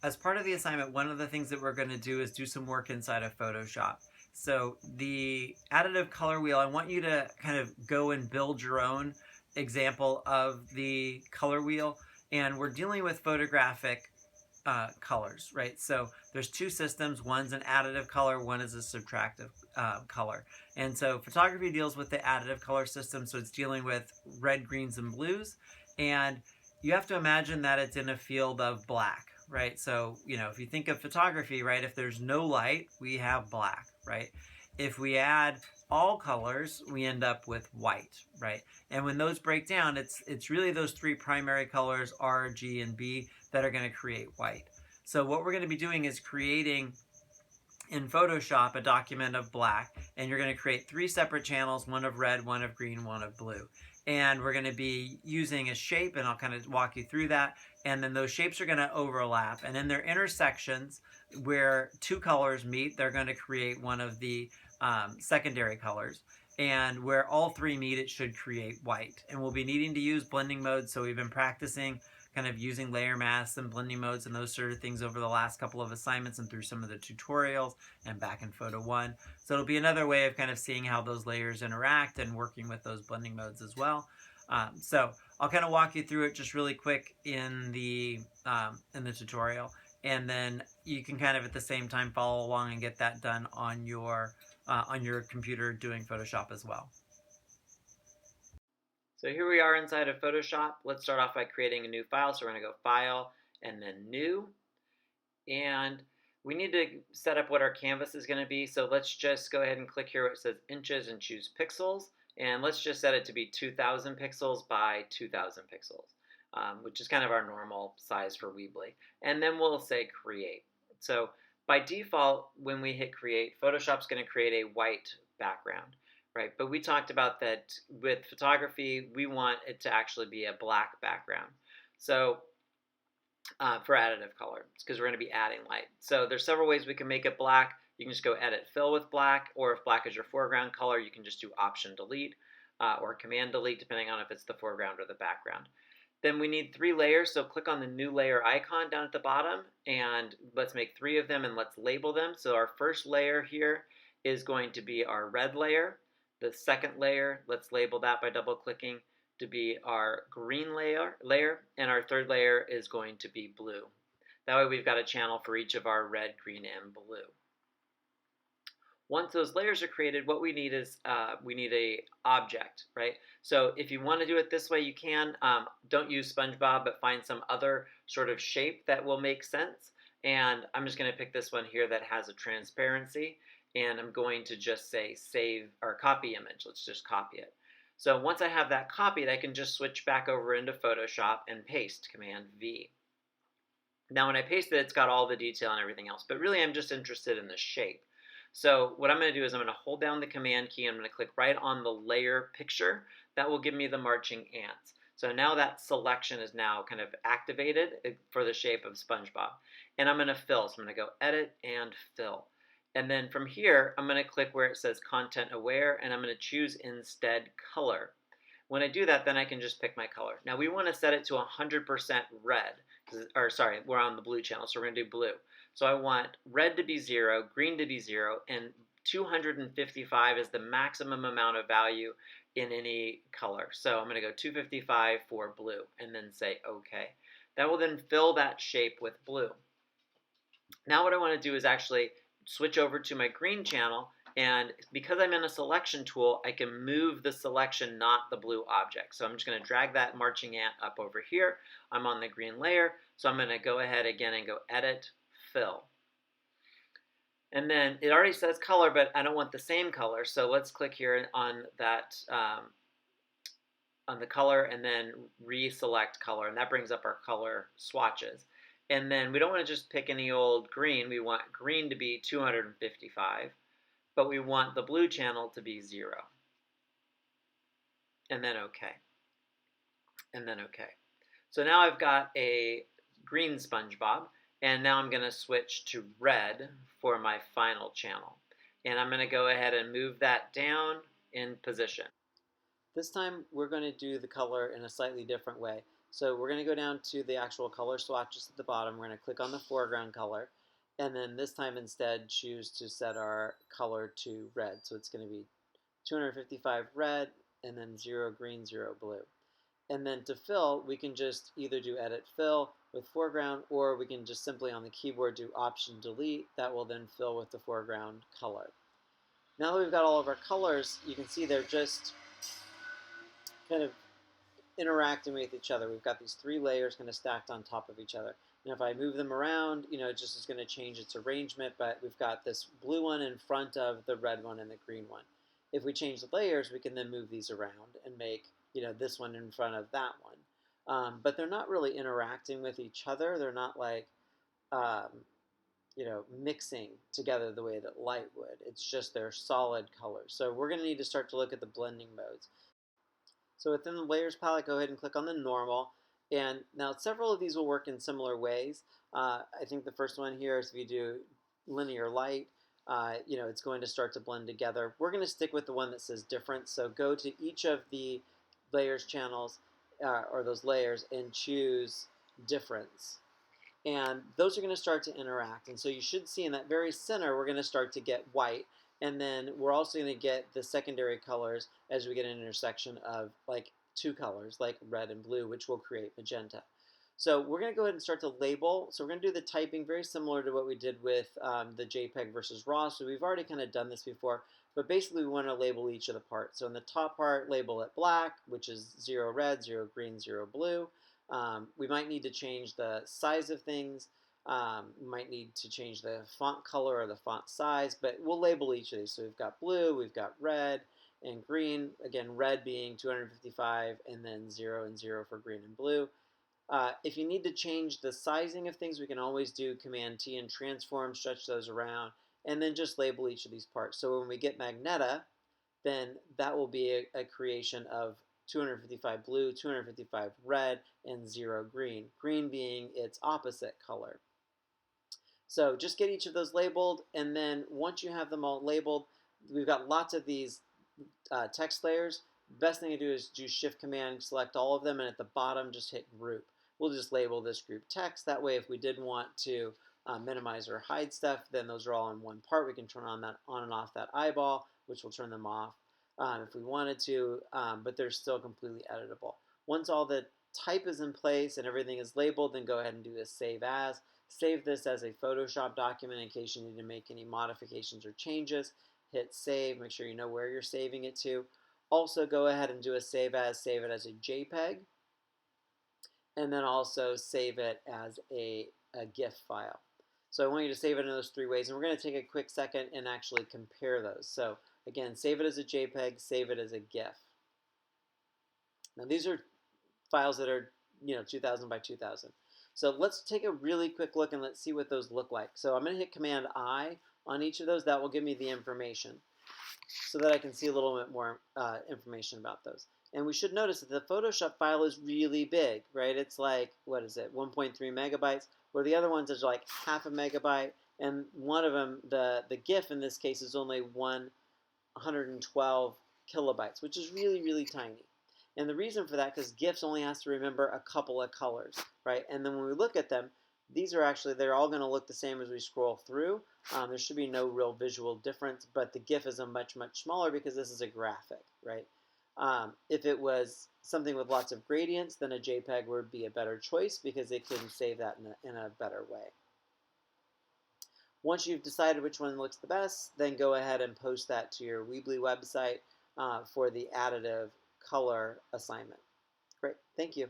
As part of the assignment, one of the things that we're going to do is do some work inside of Photoshop. So the additive color wheel, I want you to kind of go and build your own example of the color wheel. And we're dealing with photographic colors, right? So there's two systems. One's an additive color, one is a subtractive color. And so photography deals with the additive color system, so it's dealing with red, greens, and blues. And you have to imagine that it's in a field of black, right? So, if you think of photography, right, if there's no light, we have black, right? If we add all colors, we end up with white, right? And when those break down, it's really those three primary colors, R, G, and B, that are going to create white. So what we're going to be doing is creating in Photoshop a document of black, and you're going to create three separate channels, one of red, one of green, one of blue. And we're going to be using a shape, and I'll kind of walk you through that. And then those shapes are going to overlap. And in their intersections, where two colors meet, they're going to create one of the secondary colors. And where all three meet, it should create white. And we'll be needing to use blending modes, so we've been practicing kind of using layer masks and blending modes and those sort of things over the last couple of assignments and through some of the tutorials and back in Photo 1. So it'll be another way of kind of seeing how those layers interact and working with those blending modes as well. So I'll kind of walk you through it just really quick in the tutorial, and then you can kind of at the same time follow along and get that done on your computer doing Photoshop as well. So here we are inside of Photoshop. Let's start off by creating a new file. So we're going to go File and then New. And we need to set up what our canvas is going to be. So let's just go ahead and click here where it says inches and choose pixels. And let's just set it to be 2000 pixels by 2000 pixels, which is kind of our normal size for Weebly. And then we'll say Create. So by default, when we hit Create, Photoshop's going to create a white background. Right, but we talked about that with photography, we want it to actually be a black background. So for additive color, because we're going to be adding light. So there's several ways we can make it black. You can just go Edit Fill with black, or if black is your foreground color, you can just do Option Delete or Command Delete, depending on if it's the foreground or the background. Then we need 3 layers, so click on the new layer icon down at the bottom, and let's make 3 of them and let's label them. So our first layer here is going to be our red layer. The second layer, let's label that by double clicking to be our green layer, and our third layer is going to be blue. That way we've got a channel for each of our red, green, and blue. Once those layers are created, what we need is we need a object, right? So if you want to do it this way, you can. Don't use SpongeBob, but find some other sort of shape that will make sense. And I'm just going to pick this one here that has a transparency. And I'm going to just say save or copy image. Let's just copy it. So once I have that copied, I can just switch back over into Photoshop and paste, Command V. Now when I paste it, it's got all the detail and everything else, but really I'm just interested in the shape. So what I'm going to do is I'm going to hold down the Command key and I'm going to click right on the layer picture. That will give me the marching ants. So now that selection is now kind of activated for the shape of SpongeBob. And I'm going to fill. So I'm going to go Edit and Fill. And then from here, I'm going to click where it says Content Aware, and I'm going to choose instead Color. When I do that, then I can just pick my color. Now we want to set it to 100% red, or sorry, we're on the blue channel, so we're going to do blue. So I want red to be 0, green to be 0, and 255 is the maximum amount of value in any color. So I'm going to go 255 for blue, and then say OK. That will then fill that shape with blue. Now what I want to do is actually switch over to my green channel, and because I'm in a selection tool, I can move the selection, not the blue object. So I'm just going to drag that marching ant up over here. I'm on the green layer, so I'm going to go ahead again and go Edit, Fill. And then it already says color, but I don't want the same color, so let's click here on that on the color and then reselect color, and that brings up our color swatches. And then we don't want to just pick any old green. We want green to be 255, but we want the blue channel to be 0. And then OK. And then OK. So now I've got a green SpongeBob, and now I'm going to switch to red for my final channel. And I'm going to go ahead and move that down in position. This time we're going to do the color in a slightly different way. So we're going to go down to the actual color swatches at the bottom. We're going to click on the foreground color, and then this time instead choose to set our color to red. So it's going to be 255 red, and then 0 green, 0 blue. And then to fill, we can just either do edit fill with foreground, or we can just simply on the keyboard do option delete. That will then fill with the foreground color. Now that we've got all of our colors, you can see they're just kind of interacting with each other. We've got these three layers kind of stacked on top of each other. And if I move them around, it just is going to change its arrangement, but we've got this blue one in front of the red one and the green one. If we change the layers, we can then move these around and make this one in front of that one. But they're not really interacting with each other. They're not like um, mixing together the way that light would. It's just their solid colors. So we're going to need to start to look at the blending modes. So within the layers palette, go ahead and click on the normal. And now several of these will work in similar ways. I think the first one here is if you do linear light, it's going to start to blend together. We're going to stick with the one that says difference. So go to each of the layers channels or those layers and choose difference. And those are going to start to interact. And so you should see in that very center, we're going to start to get white. And then we're also going to get the secondary colors as we get an intersection of like two colors, like red and blue, which will create magenta. So we're going to go ahead and start to label. So we're going to do the typing very similar to what we did with the JPEG versus RAW. So we've already kind of done this before. But basically, we want to label each of the parts. So in the top part, label it black, which is 0 red, 0 green, 0 blue. We might need to change the size of things. We might need to change the font color or the font size, but we'll label each of these. So we've got blue, we've got red, and green. Again, red being 255, and then 0 and 0 for green and blue. If you need to change the sizing of things, we can always do Command T and transform, stretch those around, and then just label each of these parts. So when we get Magneta, then that will be a creation of 255 blue, 255 red, and 0 green. Green being its opposite color. So just get each of those labeled, and then once you have them all labeled, we've got lots of these text layers. Best thing to do is do Shift Command, select all of them, and at the bottom just hit Group. We'll just label this group text. That way, if we did want to minimize or hide stuff, then those are all in one part. We can turn on and off that eyeball, which will turn them off if we wanted to, but they're still completely editable. Once all the type is in place and everything is labeled, then go ahead and do a Save As. Save this as a Photoshop document in case you need to make any modifications or changes. Hit Save. Make sure you know where you're saving it to. Also, go ahead and do a Save As. Save it as a JPEG. And then also save it as a GIF file. So I want you to save it in those three ways. And we're going to take a quick second and actually compare those. So again, save it as a JPEG, save it as a GIF. Now these are files that are 2000 by 2000. So let's take a really quick look and let's see what those look like. So I'm going to hit Command I on each of those. That will give me the information so that I can see a little bit more information about those. And we should notice that the Photoshop file is really big, right? It's like, what is it, 1.3 megabytes, where the other ones is like half a megabyte, and one of them, the GIF in this case, is only 112 kilobytes, which is really, really tiny. And the reason for that, because GIFs only has to remember a couple of colors, right? And then when we look at them, these are actually, they're all going to look the same as we scroll through. There should be no real visual difference, but the GIF is a much, much smaller because this is a graphic, right? If it was something with lots of gradients, then a JPEG would be a better choice because it can save that in a better way. Once you've decided which one looks the best, then go ahead and post that to your Weebly website for the additive color assignment. Great, thank you.